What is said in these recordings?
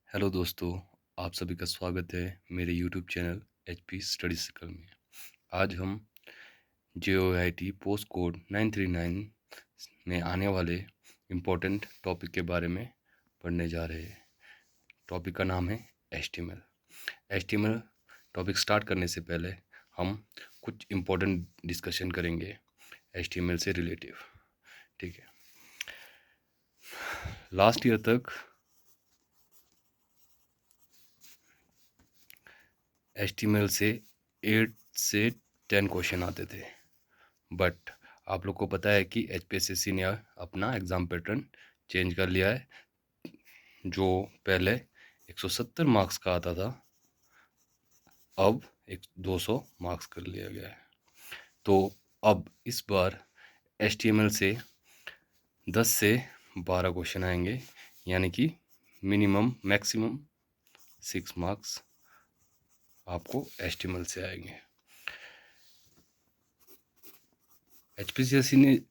Hello दोस्तों, आप सभी का स्वागत है मेरे YouTube channel HP study circle में। आज हम JOIT पोस्ट कोड 939 में आने वाले इम्पोर्टेंट टॉपिक के बारे में पढ़ने जा रहे हैं। टॉपिक का नाम है HTML। HTML टॉपिक स्टार्ट करने से पहले हम कुछ इम्पोर्टेंट डिस्कशन करेंगे HTML से रिलेटिव। ठीक है, लास्ट ईयर तक HTML से 8 से 10 क्वेश्चन आते थे, बट आप लोग को पता है कि HPSSC ने अपना एग्ज़ाम पैटर्न चेंज कर लिया है। जो पहले 170 मार्क्स का आता था, अब 200 मार्क्स कर लिया गया है। तो अब इस बार HTML से 10 से 12 क्वेश्चन आएंगे, यानी कि मैक्सिमम 6 मार्क्स आपको HTML से आएंगे।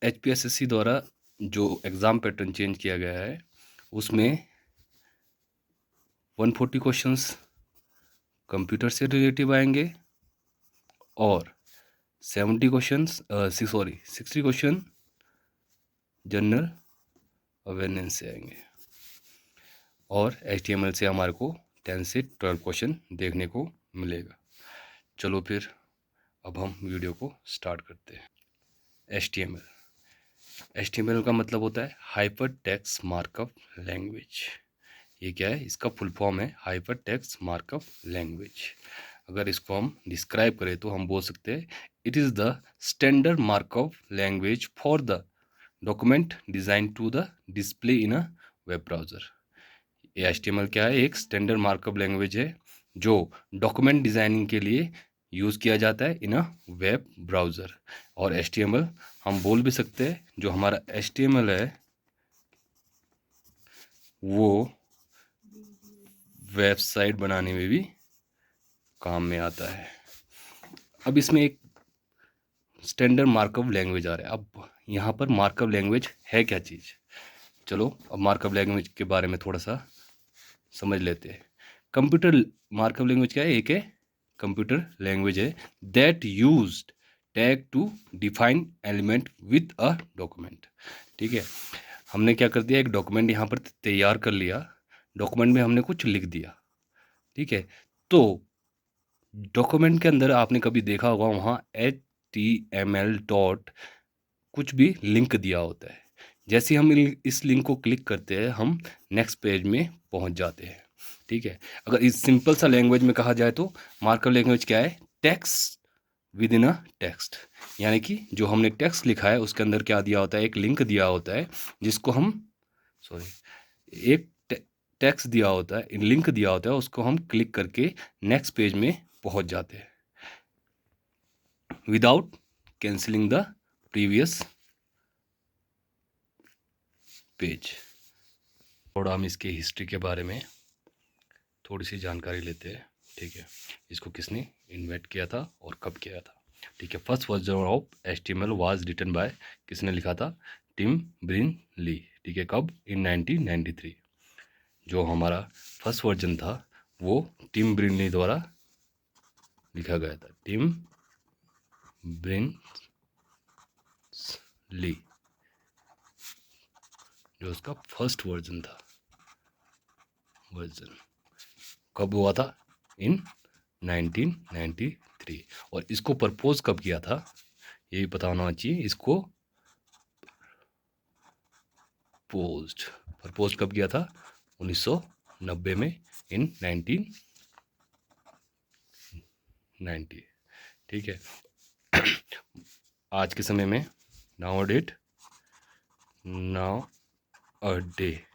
HPSSC द्वारा जो एग्ज़ाम पैटर्न चेंज किया गया है उसमें 140 क्वेश्चंस कंप्यूटर से रिलेटिव आएंगे और 60 क्वेश्चन जनरल अवेयरनेस से आएंगे। और HTML से हमारे को 10 से 12 क्वेश्चन देखने को मिलेगा। चलो फिर अब हम वीडियो को स्टार्ट करते हैं। HTML का मतलब होता है हाइपर टेक्स्ट मार्कअप लैंग्वेज। ये क्या है? इसका फुल फॉर्म है हाइपर टेक्स्ट मार्कअप लैंग्वेज। अगर इसको हम डिस्क्राइब करें तो हम बोल सकते हैं it is the standard markup language for the document design to the display in a web browser. ये HTML क्या है? एक स्टैंडर्ड मार्कअप लैंग्वेज है जो डॉक्यूमेंट डिज़ाइनिंग के लिए यूज़ किया जाता है इन अ वेब ब्राउज़र। और HTML हम बोल भी सकते हैं जो हमारा HTML है वो वेबसाइट बनाने में भी काम में आता है। अब इसमें एक स्टैंडर्ड मार्कअप लैंग्वेज आ रहा है। अब यहाँ पर मार्कअप लैंग्वेज है क्या चीज़? चलो अब मार्कअप लैंग्वेज के बारे में थोड़ा सा समझ लेते हैं। कंप्यूटर मार्कअप लैंग्वेज क्या है? एक है कंप्यूटर लैंग्वेज है that used tag to define element with a document. ठीक है, हमने क्या कर दिया, एक डॉक्यूमेंट यहाँ पर तैयार कर लिया, डॉक्यूमेंट में हमने कुछ लिख दिया। ठीक है, तो डॉक्यूमेंट के अंदर आपने कभी देखा होगा वहाँ HTML डॉट कुछ भी लिंक दिया होता है। जैसे ही हम इस लिंक को क्लिक करते हैं हम नेक्स्ट पेज में पहुंच जाते हैं। ठीक है, अगर इस सिंपल सा लैंग्वेज में कहा जाए तो मार्कअप लैंग्वेज क्या है? Text with in a text, यानी कि जो हमने टेक्स्ट लिखा है उसके अंदर क्या दिया होता है? एक लिंक दिया होता है जिसको हम एक टेक्स्ट दिया होता है, लिंक दिया होता है, उसको हम क्लिक करके नेक्स्ट पेज में पहुंच जाते हैं without cancelling the previous page. थोड़ा हम इसके हिस्ट्री के बारे में थोड़ी सी जानकारी लेते हैं। ठीक है, इसको किसने इन्वेंट किया था और कब किया था? ठीक है, first version of HTML was written by, किसने लिखा था? Tim Berners Lee. ठीक है, कब? इन 1993। जो हमारा फर्स्ट वर्जन था वो टिम ब्रिन ली द्वारा लिखा गया था। टिम ब्रिन ली जो उसका फर्स्ट वर्जन था। वर्जन कब हुआ था? इन 1993। और इसको प्रपोज कब किया था ये भी पता होना चाहिए। इसको प्रपोज कब किया था? 1990 में, इन 1990। ठीक है, आज के समय में नाउ अ डे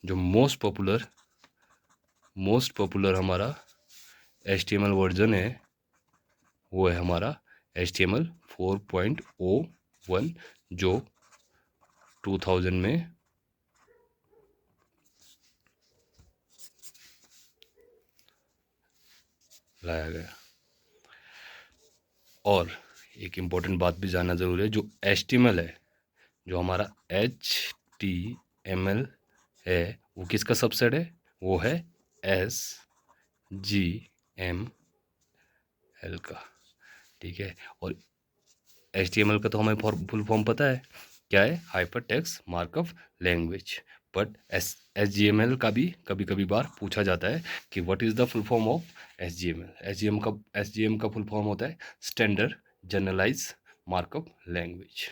जो मोस्ट पॉपुलर हमारा HTML वर्जन है वो है हमारा HTML 4.01 जो 2000 में लाया गया। और एक इम्पोर्टेंट बात भी जानना ज़रूरी है, जो HTML है, जो हमारा HTML है वो किसका सबसेट है? वो है HTML का, ठीक है। और HTML का तो हमें फुल फॉर्म पता है, क्या है, hyper text markup language. But HTML का भी कभी कभी बार पूछा जाता है कि what is the full form of HTML। H G M का फुल फॉर्म होता है स्टैंडर्ड जनरलाइज मार्कअप लैंग्वेज,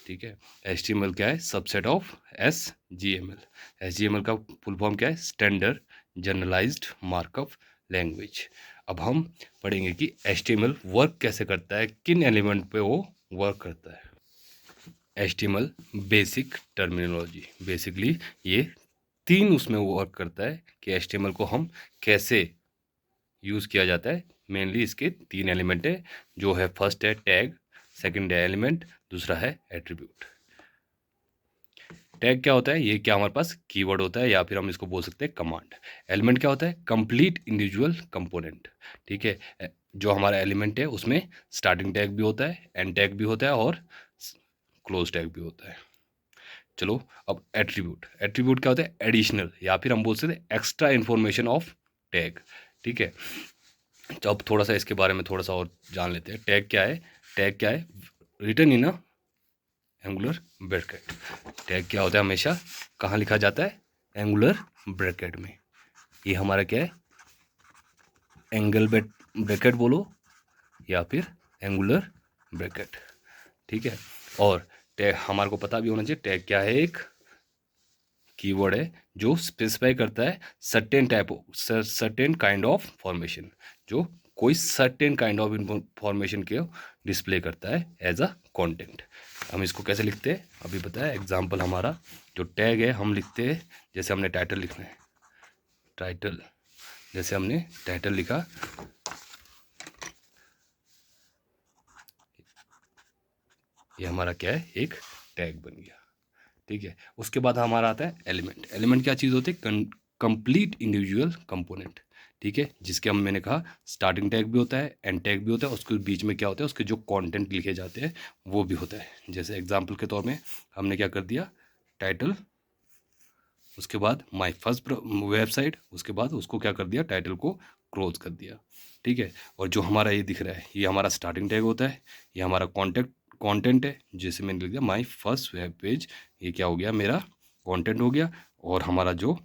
ठीक है। HTML क्या है, सबसेट ऑफ SGML। HTML का फुल फॉर्म क्या है, स्टैंडर्ड जनरलाइज्ड मार्कअप लैंग्वेज। अब हम पढ़ेंगे कि HTML वर्क कैसे करता है, किन एलिमेंट पे वो वर्क करता है। HTML बेसिक टर्मिनोलॉजी, बेसिकली ये तीन उसमें वर्क करता है कि HTML को हम कैसे यूज़ किया जाता है। मेनली इसके तीन एलिमेंट है, जो है फर्स्ट है टैग, सेकंड है एलिमेंट, दूसरा है एट्रीब्यूट। टैग क्या होता है, ये क्या हमारे पास कीवर्ड होता है, या फिर हम इसको बोल सकते हैं कमांड। एलिमेंट क्या होता है, कंप्लीट इंडिविजुअल कंपोनेंट, ठीक है। जो हमारा एलिमेंट है उसमें स्टार्टिंग टैग भी होता है, एंड टैग भी होता है और क्लोज टैग भी होता है। चलो अब एट्रीब्यूट। एट्रीब्यूट क्या होता है, एडिशनल, या फिर हम बोल सकते हैं एक्स्ट्रा इन्फॉर्मेशन ऑफ टैग, ठीक है। तो अब थोड़ा सा इसके बारे में थोड़ा सा और जान लेते हैं। टैग क्या है, टैग क्या है, written in a angular bracket. Tag क्या होता है, हमेशा कहाँ लिखा जाता है, एंगुलर ब्रैकेट में। ये हमारा क्या है, एंगल ब्रैकेट बोलो या फिर एंगुलर ब्रैकेट, ठीक है। और टैग हमारे को पता भी होना चाहिए, टैग क्या है, एक कीवर्ड है जो स्पेसिफाई करता है सर्टेन काइंड ऑफ फॉर्मेशन, जो कोई सर्टेन काइंड ऑफ फॉर्मेशन के डिस्प्ले करता है एज अ कंटेंट। हम इसको कैसे लिखते हैं, अभी बताया एग्जांपल। हमारा जो टैग है हम लिखते हैं, जैसे हमने टाइटल लिखना है, टाइटल, जैसे हमने टाइटल लिखा, ये हमारा क्या है, एक टैग बन गया, ठीक है। उसके बाद हमारा आता है एलिमेंट। एलिमेंट क्या चीज़ होती है, कंप्लीट इंडिविजुअल कंपोनेंट, ठीक है। जिसके हम मैंने कहा स्टार्टिंग टैग भी होता है, एंड टैग भी होता है, उसके बीच में क्या होता है, उसके जो कंटेंट लिखे जाते हैं वो भी होता है। जैसे एग्जांपल के तौर में हमने क्या कर दिया, टाइटल, उसके बाद माय फर्स्ट वेबसाइट, उसके बाद उसको क्या कर दिया, टाइटल को क्लोज कर दिया, ठीक है। और जो हमारा ये दिख रहा है, ये हमारा स्टार्टिंग टैग होता है, ये हमारा कंटेंट है, जैसे मैंने लिख दिया माय फर्स्ट वेब पेज, ये क्या हो गया, मेरा कंटेंट हो गया। और हमारा जो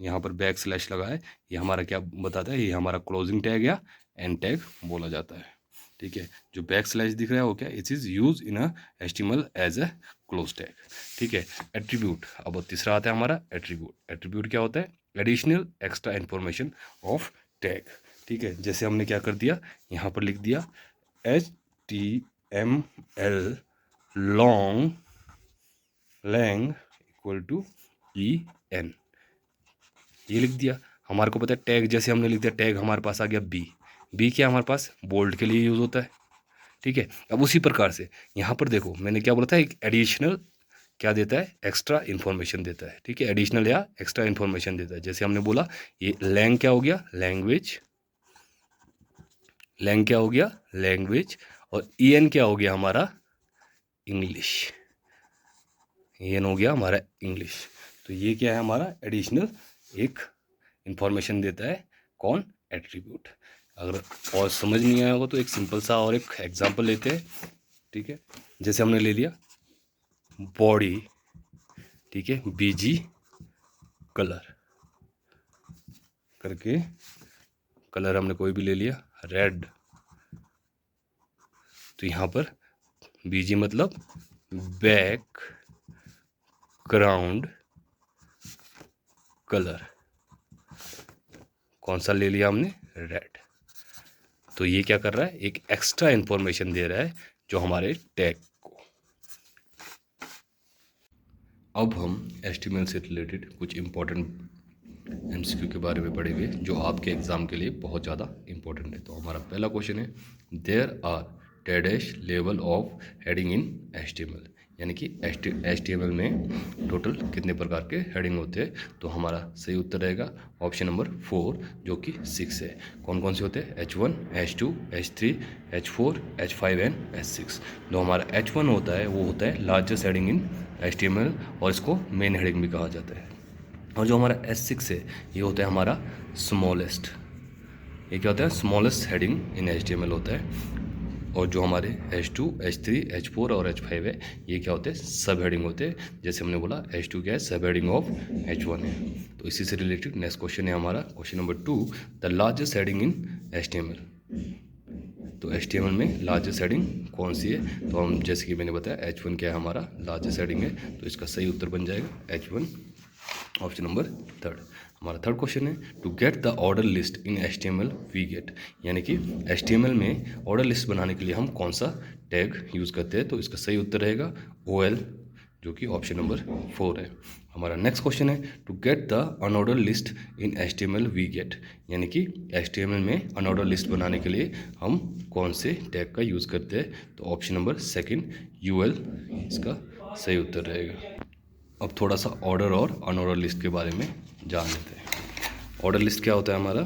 यहाँ पर बैक स्लैश लगा है, ये हमारा क्या बताता है, ये हमारा क्लोजिंग टैग या एंड टैग बोला जाता है, ठीक है। जो बैक स्लैश दिख रहा है वो क्या, it is use in a HTML as a close tag, ठीक है। एट्रीब्यूट, अब तीसरा आता है हमारा एट्रीब्यूट। एट्रीब्यूट क्या होता है, additional extra information of tag, ठीक है। जैसे हमने क्या कर दिया, यहाँ पर लिख दिया HTML long lang equal to EN, ये लिख दिया। हमारे को पता है टैग, जैसे हमने लिख दिया टैग, हमारे पास आ गया बी क्या हमारे पास बोल्ड के लिए यूज़ होता है, ठीक है। अब उसी प्रकार से यहाँ पर देखो मैंने क्या बोला था, एक एडिशनल क्या देता है, एक्स्ट्रा इन्फॉर्मेशन देता है, ठीक है। एडिशनल या एक्स्ट्रा इन्फॉर्मेशन देता है, जैसे हमने बोला ये लैंग क्या हो गया, लैंग्वेज, लैंग क्या हो गया, लैंग्वेज, और EN क्या हो गया हमारा, इंग्लिश, EN हो गया हमारा इंग्लिश। तो ये क्या है, हमारा एडिशनल एक इंफॉर्मेशन देता है, कौन, एट्रीब्यूट। अगर और समझ नहीं आया होगा तो एक सिंपल सा और एक एग्जांपल लेते हैं, ठीक है। जैसे हमने ले लिया बॉडी, ठीक है, BG कलर करके, कलर हमने कोई भी ले लिया रेड, तो यहाँ पर BG मतलब बैक ग्राउंड कलर, कौन सा ले लिया हमने, रेड। तो ये क्या कर रहा है, एक एक्स्ट्रा इन्फॉर्मेशन दे रहा है जो हमारे टैग को। अब हम HTML से रिलेटेड कुछ इम्पोर्टेंट MCQ के बारे में पढ़ेंगे जो आपके एग्ज़ाम के लिए बहुत ज़्यादा इंपॉर्टेंट है। तो हमारा पहला क्वेश्चन है, there are dash level of heading in HTML, यानी कि HTML में टोटल कितने प्रकार के हेडिंग होते हैं। तो हमारा सही उत्तर रहेगा ऑप्शन नंबर 4 जो कि 6 है। कौन कौन से होते हैं, H1, H2, H3, H4, H5 and H6। जो हमारा H1 होता है वो होता है लार्जेस्ट हेडिंग इन HTML, और इसको मेन हेडिंग भी कहा जाता है। और जो हमारा S6 है ये होता है हमारा स्मॉलेस्ट। ये क्या होता है? स्मॉलेस्ट हेडिंग इन HTML होता है। और जो हमारे H2, H3, H4 और H5 है ये क्या होते हैं? सब हेडिंग होते हैं। जैसे हमने बोला H2 क्या है? सब हेडिंग ऑफ H1 है। तो इसी से रिलेटेड नेक्स्ट क्वेश्चन है हमारा question number 2, the largest heading in HTML। तो HTML में लार्जेस्ट हेडिंग कौन सी है? तो हम जैसे कि मैंने बताया H1 क्या है हमारा लार्जेस्ट हेडिंग है, तो इसका सही उत्तर बन जाएगा H1, ऑप्शन नंबर 3। हमारा थर्ड क्वेश्चन है to get the order list in HTML we get, यानी कि HTML में ऑर्डर लिस्ट बनाने के लिए हम कौन सा टैग यूज़ करते हैं? तो इसका सही उत्तर रहेगा OL, जो कि ऑप्शन नंबर 4 है। हमारा नेक्स्ट क्वेश्चन है to get the unorder list in HTML we get, यानी कि HTML में अनऑर्डर लिस्ट बनाने के लिए हम कौन से टैग का यूज़ करते हैं? तो ऑप्शन नंबर 2 UL इसका सही उत्तर रहेगा। अब थोड़ा सा ऑर्डर और अनऑर्डर लिस्ट के बारे में जान लेते हैं। ऑर्डर लिस्ट क्या होता है हमारा?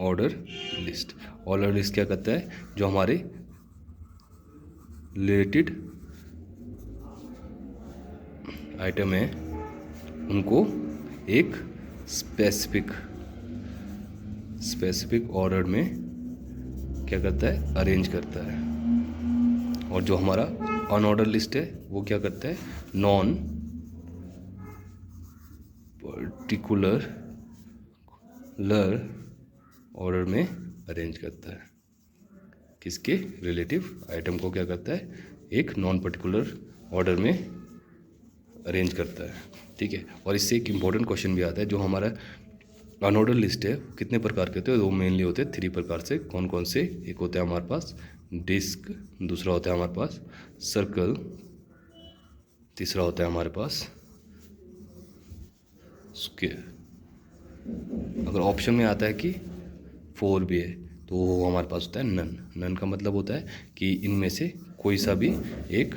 ऑर्डर लिस्ट क्या करता है? जो हमारे रिलेटेड आइटम है उनको एक स्पेसिफिक ऑर्डर में क्या करता है? अरेंज करता है। और जो हमारा अनऑर्डर लिस्ट है वो क्या करता है? नॉन पर्टिकुलर ऑर्डर में अरेंज करता है। किसके रिलेटिव आइटम को क्या करता है? एक नॉन पर्टिकुलर ऑर्डर में अरेंज करता है। ठीक है। और इससे एक इम्पॉर्टेंट क्वेश्चन भी आता है, जो हमारा अनऑर्डर लिस्ट है कितने प्रकार के होते हैं? वो मेनली होते हैं 3 प्रकार से। कौन कौन से? एक होता है हमारे पास डिस्क, दूसरा होता है हमारे पास सर्कल, तीसरा होता है हमारे पास स्क्वायर। अगर ऑप्शन में आता है कि 4 भी है तो वो हमारे पास होता है नन का मतलब होता है कि इनमें से कोई सा भी एक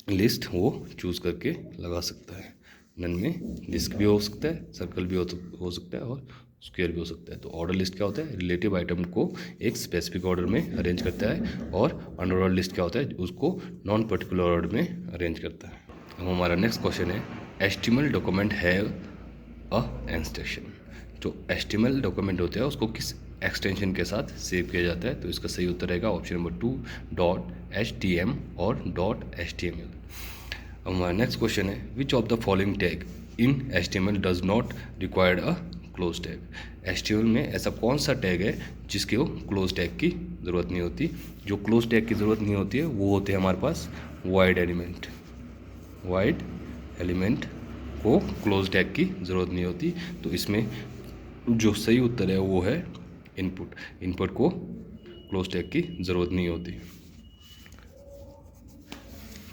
लिस्ट वो चूज़ करके लगा सकता है। नन में डिस्क भी हो सकता है, सर्कल भी हो सकता है और स्क्वायर भी हो सकता है। तो ऑर्डर लिस्ट क्या होता है? रिलेटिव आइटम को एक स्पेसिफिक ऑर्डर में अरेंज करता है। और अनऑर्डर लिस्ट क्या होता है? उसको नॉन पर्टिकुलर ऑर्डर में अरेंज करता है। अब हमारा नेक्स्ट क्वेश्चन है HTML document have a extension. जो HTML डॉक्यूमेंट होता है उसको किस एक्सटेंशन के साथ सेव किया जाता है? तो इसका सही उत्तर रहेगा ऑप्शन नंबर 2 .htm और .html। अब हमारा नेक्स्ट क्वेश्चन है which of the following tag in HTML does not required a close tag. HTML में ऐसा कौन सा टैग है जिसके वो क्लोज टैग की ज़रूरत नहीं होती? जो क्लोज टैग की ज़रूरत नहीं होती है वो होते हैं हमारे पास वाइड एलिमेंट को क्लोज टैग की ज़रूरत नहीं होती। तो इसमें जो सही उत्तर है वो है इनपुट को क्लोज टैग की ज़रूरत नहीं होती।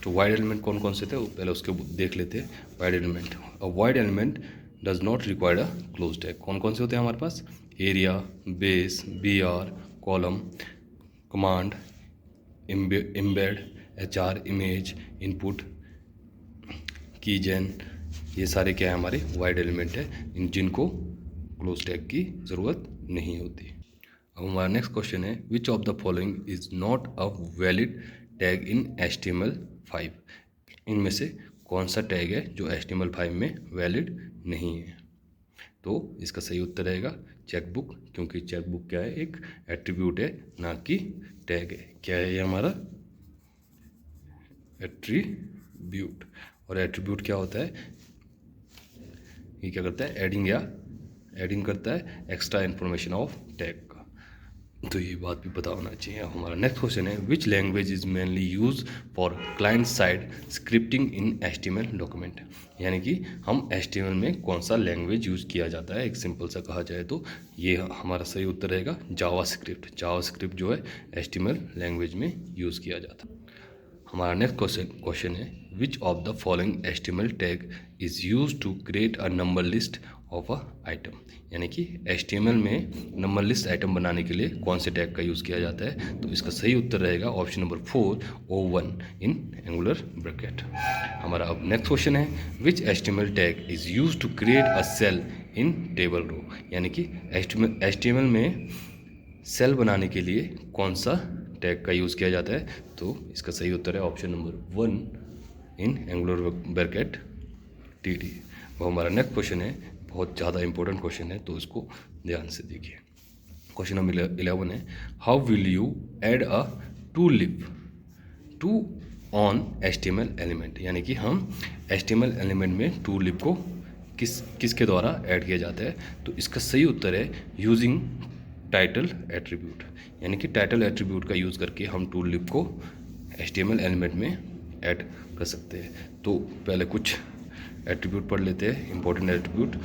तो वाइड एलिमेंट कौन कौन से थे वो पहले उसके देख लेते हैं। Void element, a void element does not required a close tag. कौन कौन से होते हैं हमारे पास? Area, base, BR, column, command, embed, HR, image, input, keygen, ये सारे क्या है? हमारे वाइड एलिमेंट है जिनको क्लोज टैग की ज़रूरत नहीं होती। अब हमारा नेक्स्ट क्वेश्चन है which of the following is not a valid tag in HTML5। इनमें से कौन सा टैग है जो HTML5 में वैलिड नहीं है? तो इसका सही उत्तर रहेगा चेकबुक, क्योंकि चेकबुक क्या है? एक एट्रीब्यूट है, ना कि टैग है। क्या है ये हमारा? एट्रीब्यूट। और एट्रीब्यूट क्या होता है? ये क्या करता है? एडिंग करता है एक्स्ट्रा इन्फॉर्मेशन ऑफ टैग का। तो ये बात भी पता होना चाहिए। हमारा नेक्स्ट क्वेश्चन है which language is mainly use for client side scripting in HTML document. यानी कि हम HTML में कौन सा लैंग्वेज यूज़ किया जाता है? एक सिंपल सा कहा जाए तो ये हमारा सही उत्तर रहेगा जावास्क्रिप्ट जो है HTML लैंग्वेज में यूज़ किया जाता है। हमारा नेक्स्ट क्वेश्चन है which of the following HTML tag is use to create a number list of a item. यानी कि HTML में नंबर लिस्ट आइटम बनाने के लिए कौन से टैग का यूज़ किया जाता है? तो इसका सही उत्तर रहेगा option number 4 O1 in angular bracket. हमारा अब नेक्स्ट क्वेश्चन है which HTML tag is use to create a cell in table row. यानी कि HTML में सेल बनाने के लिए कौन सा टैग का यूज़ किया जाता है? तो इसका सही उत्तर है ऑप्शन नंबर 1 इन एंगुलर ब्रैकेट TD। वो हमारा नेक्स्ट क्वेश्चन है, बहुत ज़्यादा इंपॉर्टेंट क्वेश्चन है, तो इसको ध्यान से देखिए। क्वेश्चन नंबर 11 है, how will you add a tooltip to on HTML element, यानी कि हम HTML एलिमेंट में टू लिप को किसके द्वारा ऐड किया जाता है। तो इसका सही उत्तर है यूजिंग टाइटल एट्रीब्यूट, यानी कि टाइटल एट्रीब्यूट का यूज़ करके हम टू लिप को HTML एलिमेंट में ऐड कर सकते हैं। तो पहले कुछ एट्रीब्यूट पढ़ लेते हैं, इंपॉर्टेंट एट्रीब्यूट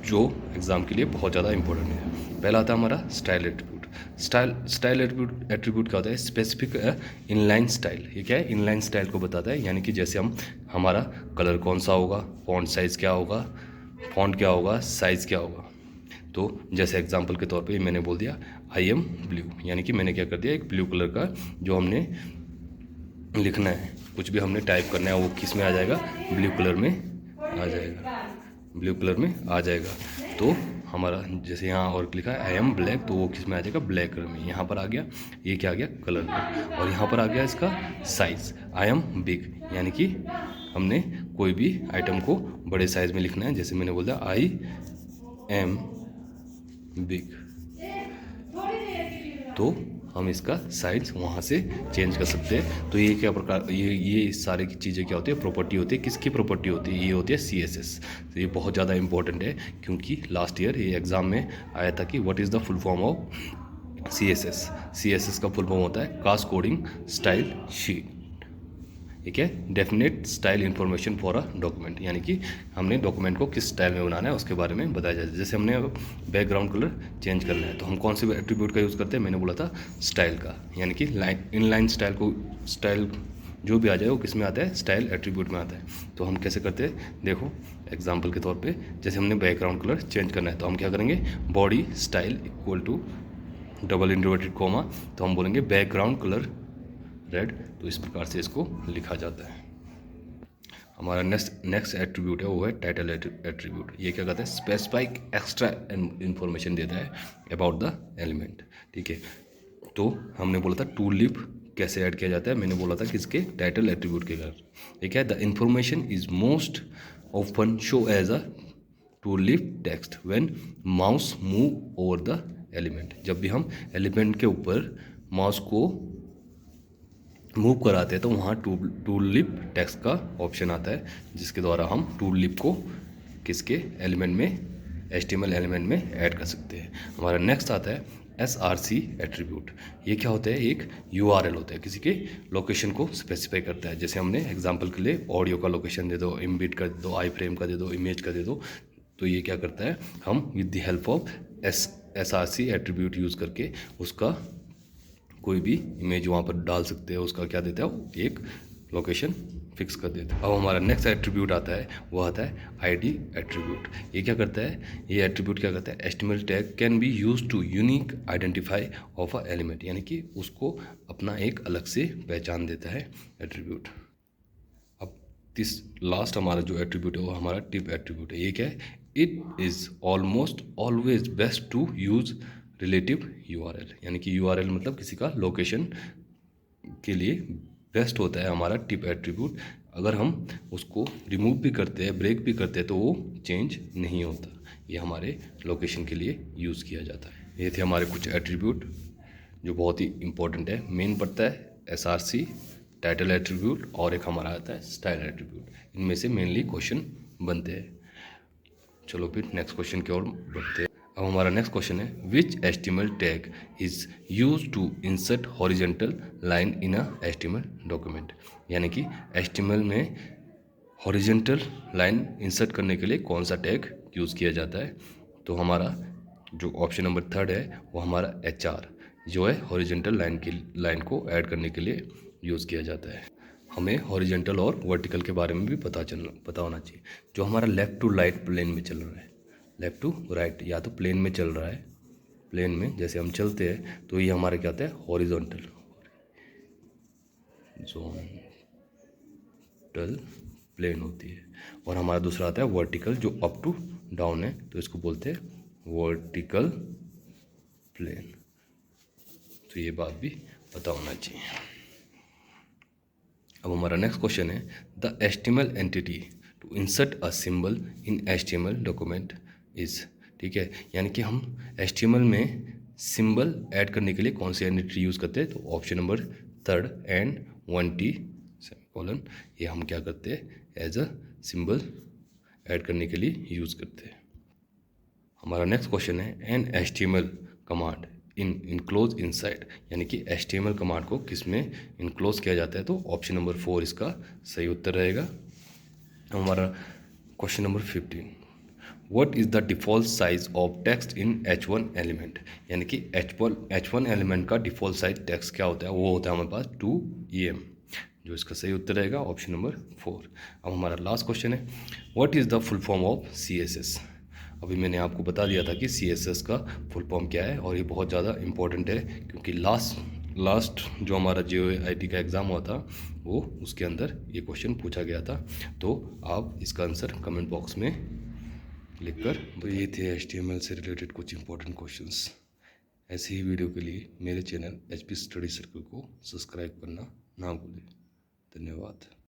जो एग्ज़ाम के लिए बहुत ज़्यादा इंपॉर्टेंट है। पहला आता है हमारा स्टाइल एट्रीब्यूट। स्टाइल एट्रीब्यूट क्या होता है, स्पेसिफिक इनलाइन स्टाइल। ये क्या है, इनलाइन स्टाइल को बताता है, यानी कि जैसे हम हमारा कलर कौन सा होगा, फॉन्ट साइज़ क्या होगा, फॉन्ट क्या होगा, साइज़ क्या होगा। तो जैसे एग्जांपल के तौर पे मैंने बोल दिया आई एम ब्लू, यानी कि मैंने क्या कर दिया, एक ब्लू कलर का जो हमने लिखना है, कुछ भी हमने टाइप करना है, वो किस में आ जाएगा, ब्लू कलर में आ जाएगा, ब्लू कलर में आ जाएगा। तो हमारा जैसे यहाँ और लिखा है आई एम ब्लैक, तो वो किस में आ जाएगा, ब्लैक कलर में। यहाँ पर आ गया, ये क्या आ गया, कलर में। और यहाँ पर आ गया इसका साइज़, आई एम बिग, यानी कि हमने कोई भी आइटम को बड़े साइज़ में लिखना है। जैसे मैंने बोल दिया आई एम बिग, तो हम इसका साइज वहाँ से चेंज कर सकते हैं। तो ये क्या प्रकार, ये सारी की चीज़ें क्या होती है, प्रॉपर्टी होती है। किसकी प्रॉपर्टी होती है, ये होती है CSS। तो ये बहुत ज़्यादा इंपॉर्टेंट है, क्योंकि लास्ट ईयर ये एग्ज़ाम में आया था कि what is the full form of CSS। CSS का फुल फॉर्म होता है कास्ट कोडिंग स्टाइल शीट। ठीक है, definite style information for a document, यानी कि हमने डॉक्यूमेंट को किस स्टाइल में बनाना है उसके बारे में बताया जाता है। जैसे हमने बैकग्राउंड कलर चेंज करना है, तो हम कौन से एट्रीब्यूट का यूज़ करते हैं, मैंने बोला था स्टाइल का, यानी कि इनलाइन स्टाइल को, स्टाइल जो भी आ जाए वो किस में आता है, स्टाइल एट्रीब्यूट में आता है। तो हम कैसे करते हैं, देखो एग्जाम्पल के तौर पर, जैसे हमने बैकग्राउंड कलर चेंज करना है, तो हम क्या करेंगे, body style equal to double inverted comma, तो हम बोलेंगे बैकग्राउंड कलर रेड। तो इस प्रकार से इसको लिखा जाता है। हमारा नेक्स्ट एट्रीब्यूट है वो है टाइटल एट्रीब्यूट। ये क्या कहता है, स्पेसिफाइक एक्स्ट्रा इन्फॉर्मेशन देता है अबाउट द एलिमेंट। ठीक है, तो हमने बोला था टू लिप कैसे ऐड किया जाता है, मैंने बोला था किसके, टाइटल एट्रीब्यूट के कारण। ठीक है, the information is most often show as a tooltip text when mouse move over the element. जब भी हम एलिमेंट के ऊपर माउस को मूव कराते हैं तो वहाँ टूल लिप टेक्स्ट का ऑप्शन आता है, जिसके द्वारा हम टूल लिप को किसके एलिमेंट में, HTML एलिमेंट में ऐड कर सकते हैं। हमारा नेक्स्ट आता है SRC एट्रीब्यूट। ये क्या होता है, एक URL होता है, किसी के लोकेशन को स्पेसिफाई करता है। जैसे हमने एग्जांपल के लिए ऑडियो का लोकेशन दे दो, इम्बिट का दे दो, आई फ्रेम का दे दो, इमेज का दे दो, तो ये क्या करता है, हम with the help of SRC attribute use करके उसका कोई भी इमेज वहाँ पर डाल सकते हैं, उसका क्या देता है, एक लोकेशन फिक्स कर देता है। अब हमारा नेक्स्ट एट्रीब्यूट आता है, वो आता है ID एट्रीब्यूट। ये क्या करता है, ये एट्रीब्यूट क्या करता है, HTML tag can be use to unique identify of a element, यानी कि उसको अपना एक अलग से पहचान देता है एट्रीब्यूट। अब लास्ट हमारा जो एट्रीब्यूट है वो हमारा टिप एट्रीब्यूट है। ये क्या है, it is almost always best to use relative URL, यानी कि URL मतलब किसी का लोकेशन के लिए बेस्ट होता है हमारा टिप एट्रीब्यूट। अगर हम उसको रिमूव भी करते हैं, ब्रेक भी करते हैं, तो वो चेंज नहीं होता। ये हमारे लोकेशन के लिए यूज़ किया जाता है। ये थे हमारे कुछ एट्रीब्यूट जो बहुत ही इंपॉर्टेंट है। मेन पड़ता है SRC टाइटल एट्रीब्यूट, और एक हमारा आता है स्टाइल एट्रीब्यूट। इनमें से मेनली क्वेश्चन बनते हैं। चलो फिर नेक्स्ट क्वेश्चन की ओर बढ़ते हैं। अब हमारा नेक्स्ट क्वेश्चन है, which HTML tag is use to insert horizontal line in a HTML document, यानी कि HTML में हॉरिजेंटल लाइन इंसर्ट करने के लिए कौन सा टैग यूज़ किया जाता है। तो हमारा जो ऑप्शन नंबर 3 है वो हमारा HR जो है हॉरिजेंटल लाइन को ऐड करने के लिए यूज़ किया जाता है। हमें हॉरिजेंटल और वर्टिकल के बारे में भी पता होना चाहिए। जो हमारा लेफ़्ट टू राइट प्लेन में चल रहा है, लेफ़्ट टू राइट या तो प्लेन में चल रहा है, प्लेन में जैसे हम चलते हैं तो ये हमारा क्या होता है, हॉरिजॉन्टल प्लेन होती है। और हमारा दूसरा आता है वर्टिकल जो अप टू डाउन है, तो इसको बोलते हैं वर्टिकल प्लेन। तो ये बात भी पता होना चाहिए। अब हमारा नेक्स्ट क्वेश्चन है, the HTML entity to insert a symbol in HTML document is, ठीक है, यानी कि हम HTML में सिंबल ऐड करने के लिए कौन सी एंटिटी यूज़ करते हैं, तो option number 3 and 1T semicolon, ये हम क्या करते हैं, एज अ सिंबल ऐड करने के लिए यूज़ करते हैं। हमारा नेक्स्ट क्वेश्चन है an HTML command enclose inside, यानी कि HTML कमांड को किस में इनक्लोज किया जाता है, तो ऑप्शन नंबर 4 इसका सही उत्तर रहेगा। हमारा question number 15, what is the default size of text in H1 element, यानी कि H1 एलिमेंट का डिफ़ॉल्ट साइज टेक्स्ट क्या होता है, वो होता है हमारे पास 2em, जो इसका सही उत्तर रहेगा ऑप्शन नंबर 4। अब हमारा लास्ट क्वेश्चन है, what is the full form of CSS। अभी मैंने आपको बता दिया था कि CSS का फुल फॉर्म क्या है, और ये बहुत ज़्यादा इम्पोर्टेंट है क्योंकि लास्ट जो हमारा JOIT का एग्ज़ाम हुआ था वो उसके अंदर ये क्वेश्चन पूछा गया था। तो आप इसका आंसर कमेंट बॉक्स में लिखकर, तो ये थे HTML से रिलेटेड कुछ इंपॉर्टेंट क्वेश्चंस। ऐसे ही वीडियो के लिए मेरे चैनल HP स्टडी सर्कल को सब्सक्राइब करना ना भूलें। धन्यवाद।